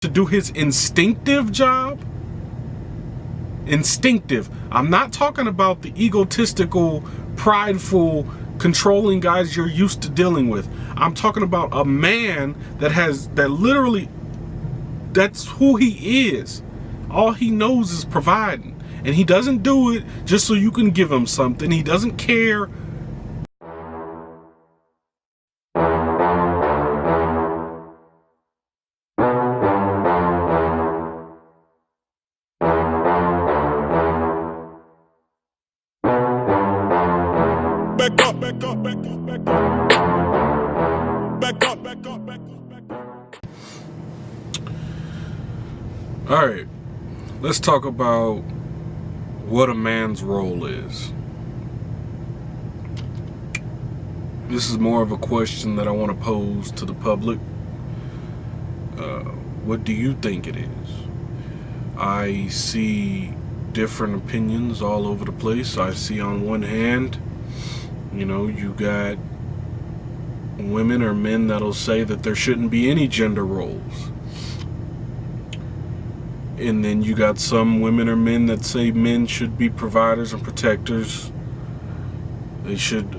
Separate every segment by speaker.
Speaker 1: to do his instinctive job. Instinctive. I'm not talking about the egotistical, prideful, controlling guys you're used to dealing with. I'm talking about a man that literally, that's who he is. All he knows is providing. And he doesn't do it just so you can give him something. He doesn't care.
Speaker 2: Back up, back up, back up, back up. Back up, back up, back up, back up.
Speaker 1: All right, let's talk about what a man's role is. This is more of a question that I want to pose to the public. What do you think it is? I see different opinions all over the place. I see on one hand, you got women or men that'll say that there shouldn't be any gender roles. And then you got some women or men that say men should be providers and protectors. They should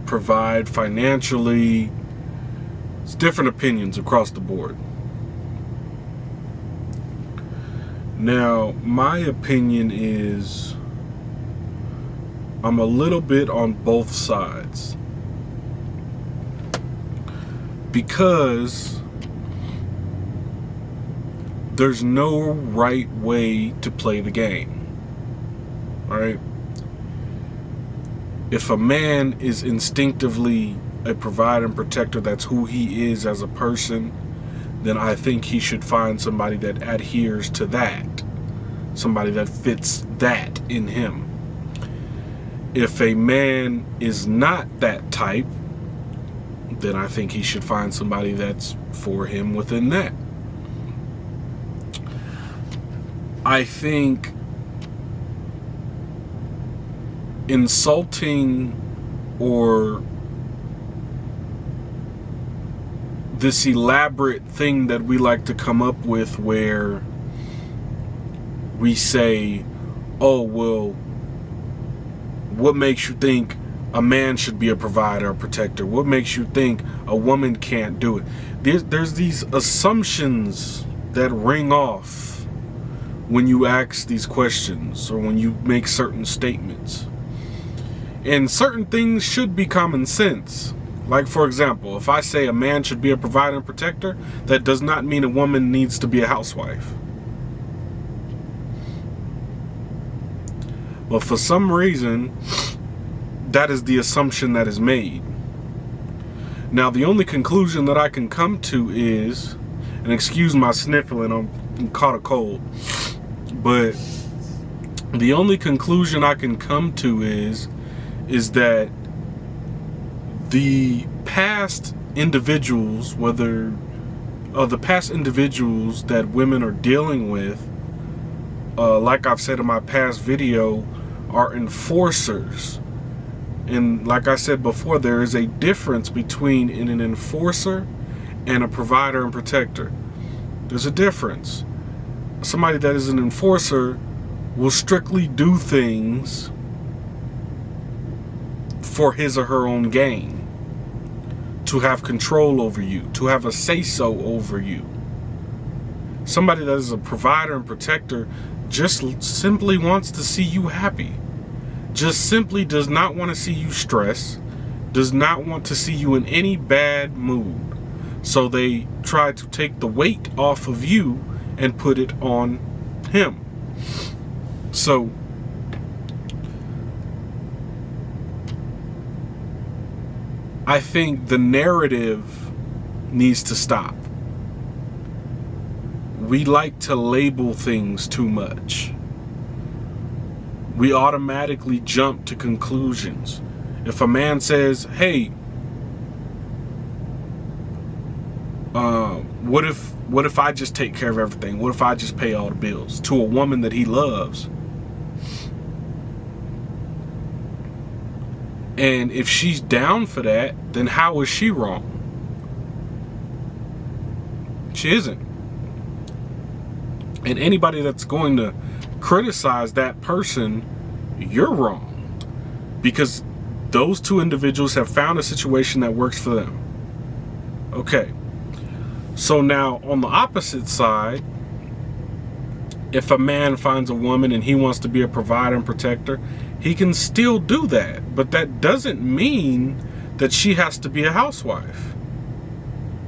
Speaker 1: provide financially. It's different opinions across the board. Now, my opinion is I'm a little bit on both sides. Because there's no right way to play the game. Alright? If a man is instinctively a provider and protector, that's who he is as a person, then I think he should find somebody that adheres to that. Somebody that fits that in him. If a man is not that type, then I think he should find somebody that's for him within that. I think insulting or this elaborate thing that we like to come up with where we say, oh, well, what makes you think a man should be a provider or protector? What makes you think a woman can't do it? There's these assumptions that ring off when you ask these questions or when you make certain statements. And certain things should be common sense. Like, for example, if I say a man should be a provider and protector, that does not mean a woman needs to be a housewife. But for some reason, that is the assumption that is made. Now, the only conclusion that I can come to is, and excuse my sniffling, I'm caught a cold, but the only conclusion I can come to is that the past individuals, the past individuals that women are dealing with, like I've said in my past video, are enforcers. And like I said before, there is a difference between an enforcer and a provider and protector. There's a difference. Somebody that is an enforcer will strictly do things for his or her own gain, to have control over you, to have a say-so over you. Somebody that is a provider and protector just simply wants to see you happy. Just simply does not want to see you stress, does not want to see you in any bad mood. So they try to take the weight off of you and put it on him. So I think the narrative needs to stop. We like to label things too much. We automatically jump to conclusions. If a man says, hey, what if I just take care of everything? What if I just pay all the bills? To a woman that he loves. And if she's down for that, then how is she wrong? She isn't. And anybody that's going to criticize that person, you're wrong. Because those two individuals have found a situation that works for them. Okay. So now on the opposite side, if a man finds a woman and he wants to be a provider and protector, he can still do that. But that doesn't mean that she has to be a housewife.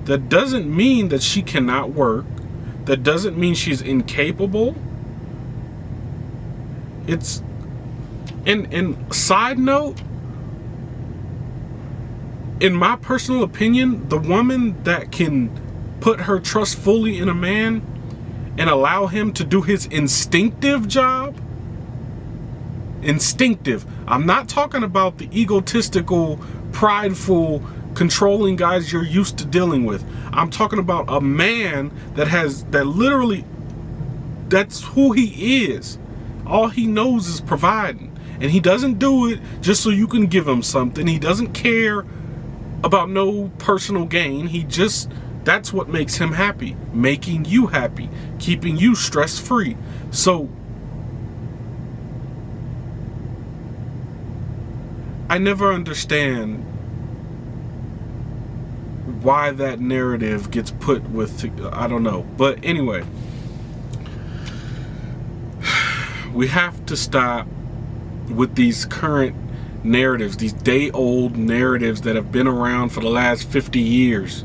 Speaker 1: That doesn't mean that she cannot work. That doesn't mean she's incapable. It's, and side note, in my personal opinion, the woman that can put her trust fully in a man and allow him to do his instinctive job. Instinctive. I'm not talking about the egotistical, prideful, controlling guys you're used to dealing with. I'm talking about a man that literally, that's who he is. All he knows is providing. And he doesn't do it just so you can give him something. He doesn't care about no personal gain. That's what makes him happy. Making you happy. Keeping you stress-free. So, I never understand why that narrative gets put with, I don't know. But anyway, we have to stop with these current narratives, these day-old narratives that have been around for the last 50 years.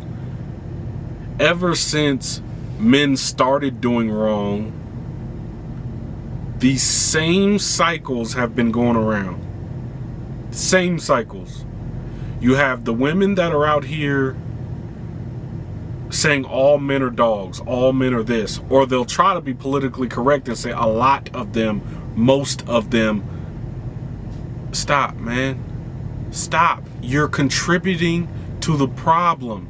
Speaker 1: Ever since men started doing wrong, these same cycles have been going around. Same cycles. You have the women that are out here saying all men are dogs, all men are this, or they'll try to be politically correct and say a lot of them, most of them. Stop, man. Stop. You're contributing to the problem.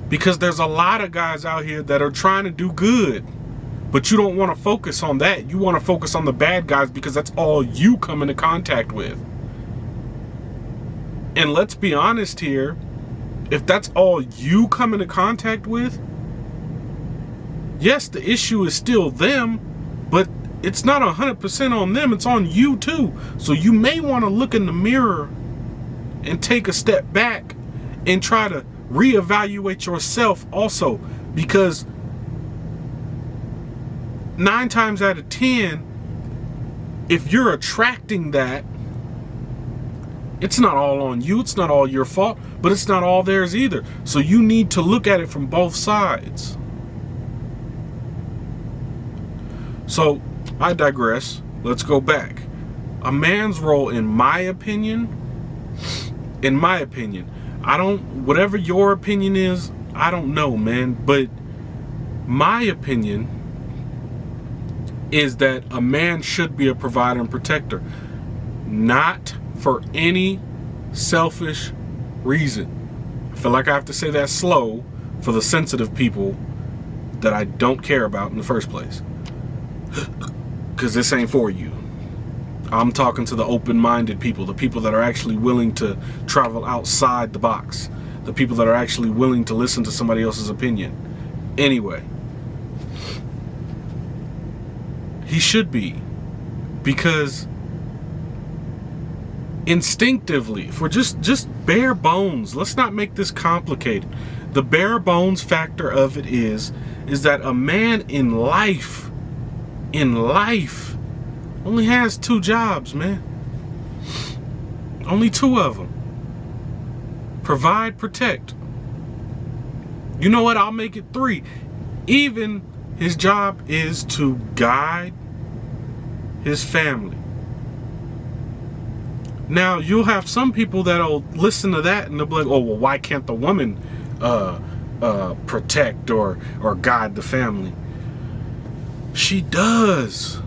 Speaker 1: Because there's a lot of guys out here that are trying to do good, but you don't want to focus on that. You want to focus on the bad guys because that's all you come into contact with. And let's be honest here, if that's all you come into contact with, yes, the issue is still them, but it's not 100% on them, it's on you too. So you may want to look in the mirror and take a step back and try to reevaluate yourself also, because 9 times out of 10, if you're attracting that, it's not all on you, it's not all your fault, but it's not all theirs either. So you need to look at it from both sides. So I digress. Let's go back. A man's role, in my opinion, whatever your opinion is, I don't know, man, but my opinion is that a man should be a provider and protector, not for any selfish reason. I feel like I have to say that slow for the sensitive people that I don't care about in the first place. Because this ain't for you. I'm talking to the open-minded people, the people that are actually willing to travel outside the box, the people that are actually willing to listen to somebody else's opinion. Anyway, he should be, because instinctively, for just bare bones, let's not make this complicated. The bare bones factor of it is that a man in life only has 2 jobs, man. Only 2 of them. Provide, protect. You know what? I'll make it 3. Even his job is to guide his family. Now, you'll have some people that'll listen to that and they'll be like, oh, well, why can't the woman protect or guide the family? She does.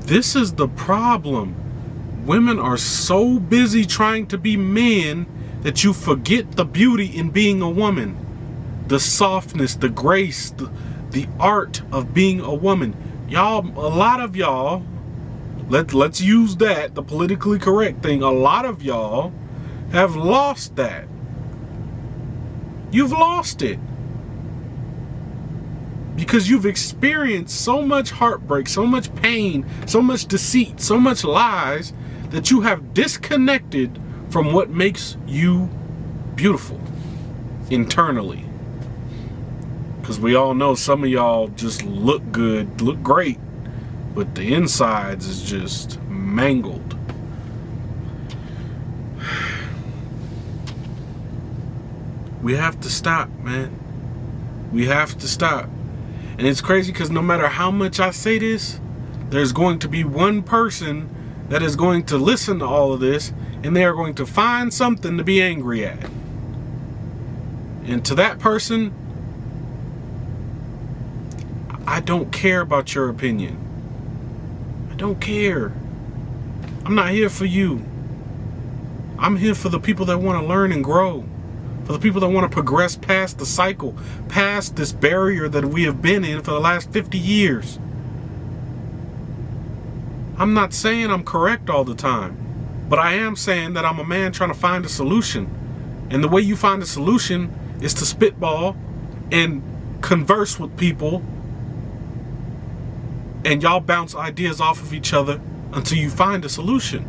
Speaker 1: This is the problem. Women are so busy trying to be men that you forget the beauty in being a woman. The softness, the grace, the art of being a woman. Y'all, a lot of y'all, let's use that, the politically correct thing. A lot of y'all have lost that. you've lost it. Because you've experienced so much heartbreak, so much pain, so much deceit, so much lies that you have disconnected from what makes you beautiful internally. Because we all know some of y'all just look good, look great, but the insides is just mangled. We have to stop, man. We have to stop. And it's crazy because no matter how much I say this, there's going to be one person that is going to listen to all of this, and they are going to find something to be angry at. And to that person, I don't care about your opinion. I don't care. I'm not here for you. I'm here for the people that want to learn and grow. For the people that want to progress past the cycle, past this barrier that we have been in for the last 50 years. I'm not saying I'm correct all the time, but I am saying that I'm a man trying to find a solution. And the way you find a solution is to spitball and converse with people, and y'all bounce ideas off of each other until you find a solution.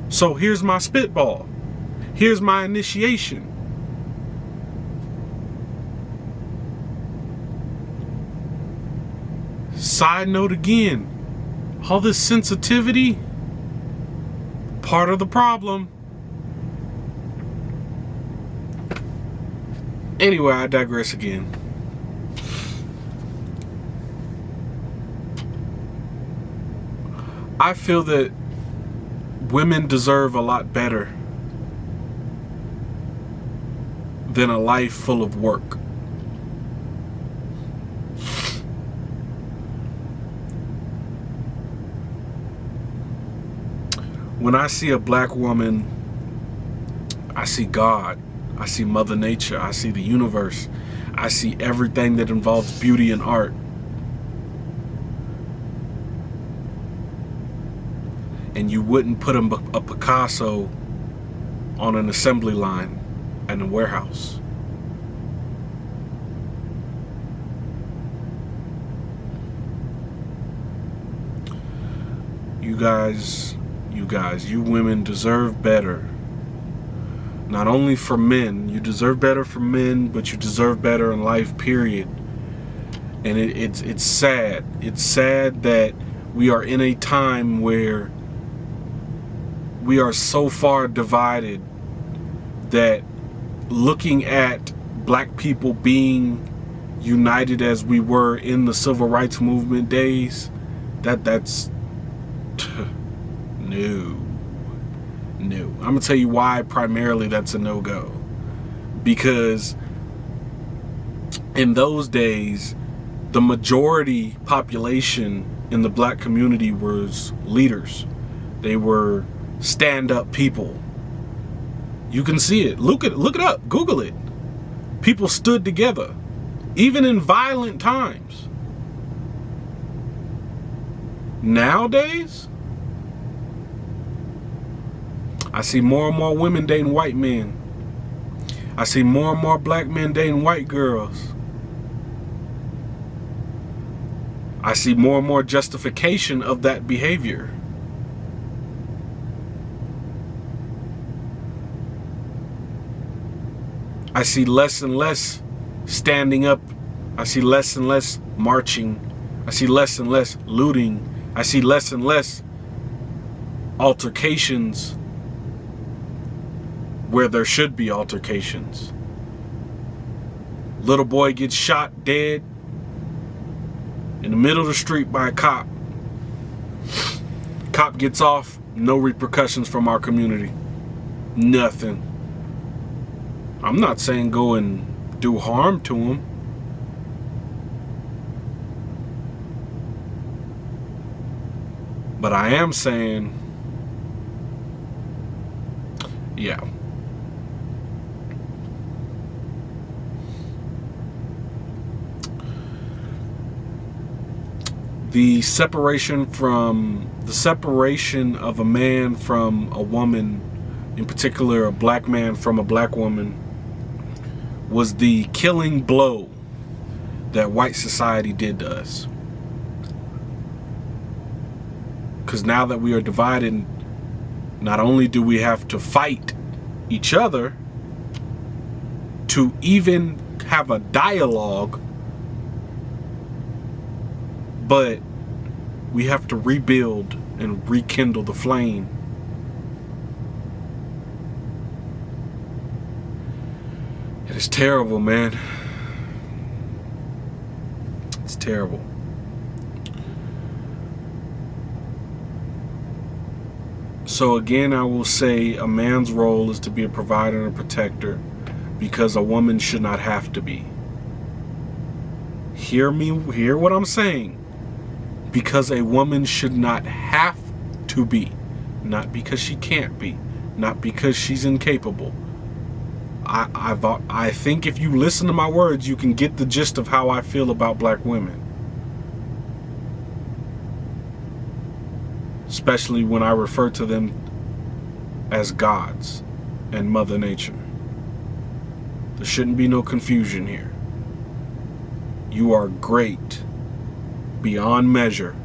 Speaker 1: So here's my spitball. Here's my initiation. Side note again, all this sensitivity, part of the problem. Anyway, I digress again. I feel that women deserve a lot better than a life full of work. When I see a black woman, I see God. I see Mother Nature. I see the universe. I see everything that involves beauty and art. And you wouldn't put a Picasso on an assembly line in a warehouse. You women deserve better. Not only for men, you deserve better for men, but you deserve better in life, period. And it's sad. It's sad that we are in a time where we are so far divided that looking at black people being united as we were in the civil rights movement days, that's no. I'm gonna tell you why primarily that's a no-go. Because in those days, the majority population in the black community was leaders. They were stand-up people. You can see it. Look it up. Google it. People stood together, even in violent times. Nowadays, I see more and more women dating white men. I see more and more black men dating white girls. I see more and more justification of that behavior. I see less and less standing up. I see less and less marching. I see less and less looting. I see less and less altercations where there should be altercations. Little boy gets shot dead in the middle of the street by a cop. Cop gets off, no repercussions from our community. Nothing. I'm not saying go and do harm to him. But I am saying, yeah. The separation of a man from a woman, in particular a black man from a black woman, was the killing blow that white society did to us. Because now that we are divided, not only do we have to fight each other to even have a dialogue, but we have to rebuild and rekindle the flame. It is terrible, man. It's terrible. So again, I will say a man's role is to be a provider and a protector, because a woman should not have to be. Hear what I'm saying. Because a woman should not have to be. Not because she can't be. Not because she's incapable. I think if you listen to my words, you can get the gist of how I feel about black women. Especially when I refer to them as gods and Mother Nature. There shouldn't be no confusion here. You are great beyond measure,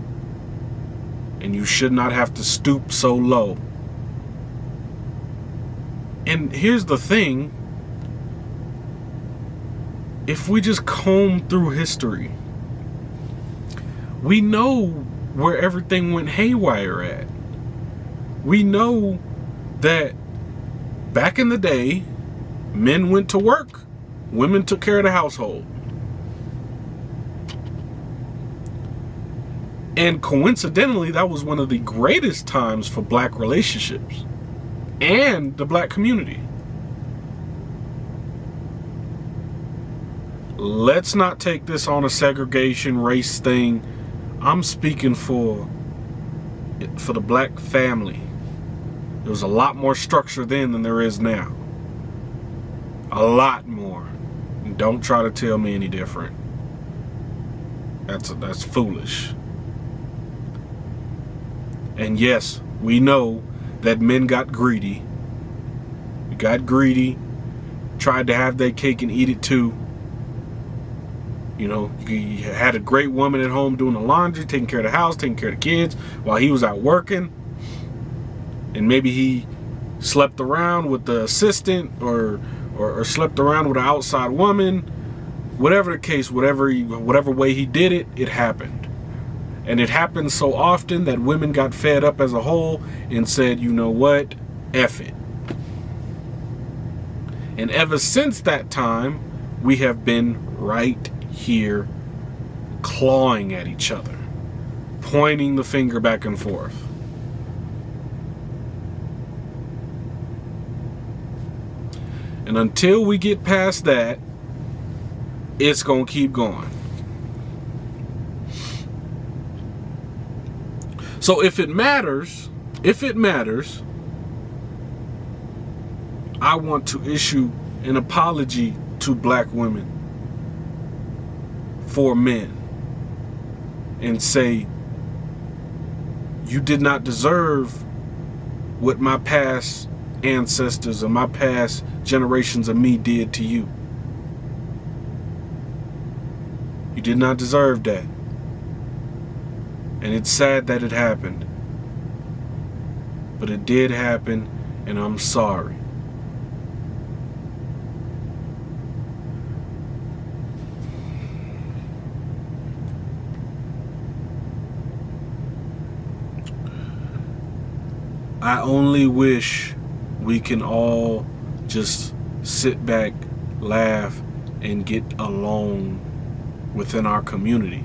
Speaker 1: and you should not have to stoop so low. And here's the thing. If we just comb through history, we know where everything went haywire at. We know that back in the day, men went to work, women took care of the household. And coincidentally, that was one of the greatest times for black relationships and the black community. Let's not take this on a segregation race thing. I'm speaking for the black family. There was a lot more structure then than there is now. A lot more. And don't try to tell me any different. That's foolish. And yes, we know that men got greedy. We got greedy, tried to have their cake and eat it too. You know, you had a great woman at home doing the laundry, taking care of the house, taking care of the kids while he was out working. And maybe he slept around with the assistant or slept around with an outside woman. Whatever the case, whatever way he did it, it happened. And it happened so often that women got fed up as a whole and said, you know what, F it. And ever since that time, we have been right here clawing at each other, pointing the finger back and forth. And until we get past that, it's going to keep going. So if it matters, I want to issue an apology to black women for men and say, you did not deserve what my past ancestors or my past generations of me did to you. You did not deserve that. And it's sad that it happened. But it did happen, and I'm sorry. I only wish we can all just sit back, laugh, and get along within our community.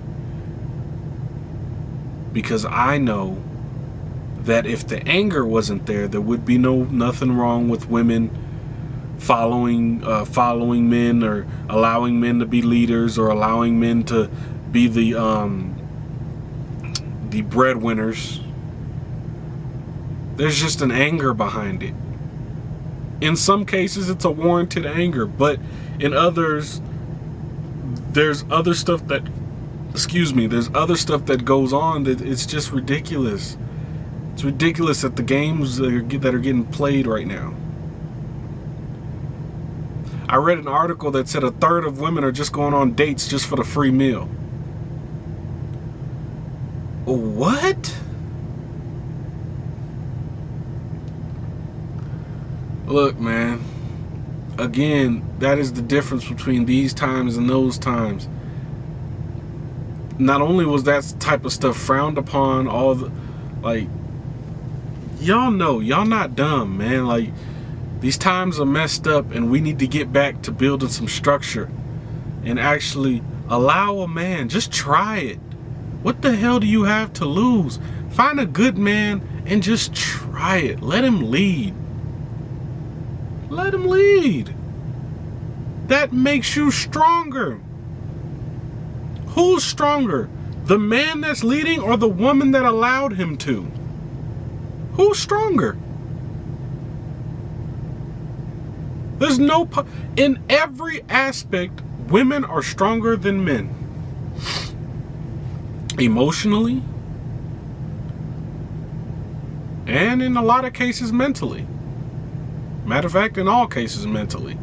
Speaker 1: Because I know that if the anger wasn't there, there would be nothing wrong with women following men, or allowing men to be leaders, or allowing men to be the breadwinners. There's just an anger behind it. In some cases, it's a warranted anger, but in others, there's other stuff that goes on that it's just ridiculous. It's ridiculous at the games that are getting played right now. I read an article that said 1/3 of women are just going on dates just for the free meal. What? Look, man. Again, that is the difference between these times and those times. Not only was that type of stuff frowned upon, like, y'all know, y'all not dumb, man. Like, these times are messed up, and we need to get back to building some structure and actually allow a man, just try it. What the hell do you have to lose? Find a good man and just try it. Let him lead. Let him lead. That makes you stronger. Who's stronger? The man that's leading or the woman that allowed him to? Who's stronger? There's no... In every aspect, women are stronger than men. Emotionally. And in a lot of cases, mentally. Matter of fact, in all cases, mentally.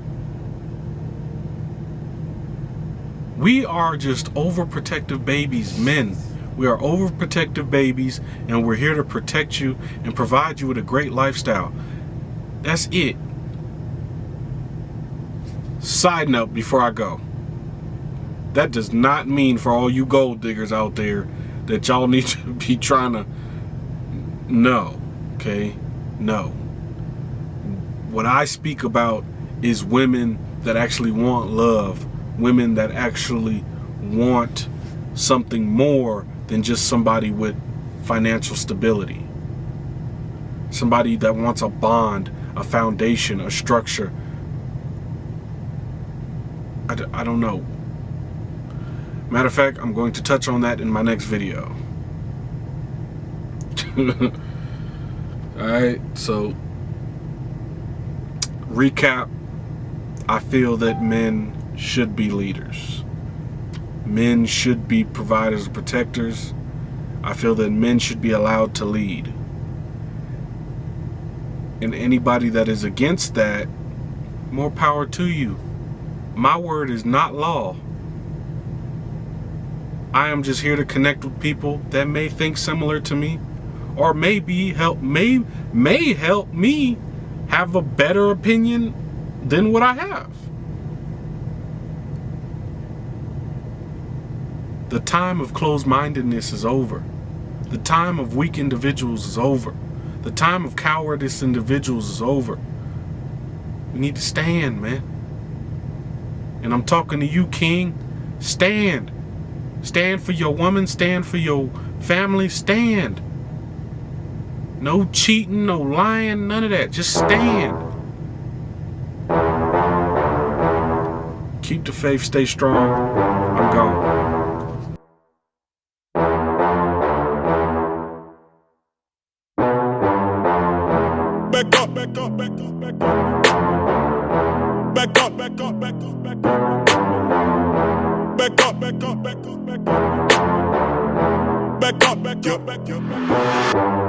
Speaker 1: We are just overprotective babies, men. We are overprotective babies, and we're here to protect you and provide you with a great lifestyle. That's it. Side note before I go. That does not mean for all you gold diggers out there that y'all need to be trying to... No. Okay? No. What I speak about is women that actually want love. Women that actually want something more than just somebody with financial stability. Somebody that wants a bond, a foundation, a structure. I don't know. Matter of fact, I'm going to touch on that in my next video. Alright, so recap. I feel that men should be leaders. Men should be providers and protectors. I feel that men should be allowed to lead. And anybody that is against that, more power to you. My word is not law. I am just here to connect with people that may think similar to me, or may help me have a better opinion than what I have. The time of closed-mindedness is over. The time of weak individuals is over. The time of cowardice individuals is over. We need to stand, man. And I'm talking to you, King. Stand. Stand for your woman. Stand for your family. Stand. No cheating, no lying, none of that. Just stand. Keep the faith. Stay strong. I'm gone.
Speaker 2: Back up, back up, back up, back up. Back up, back up, back up, back up. Back up, back up, back up, back up. Back up, back up, back up, back up.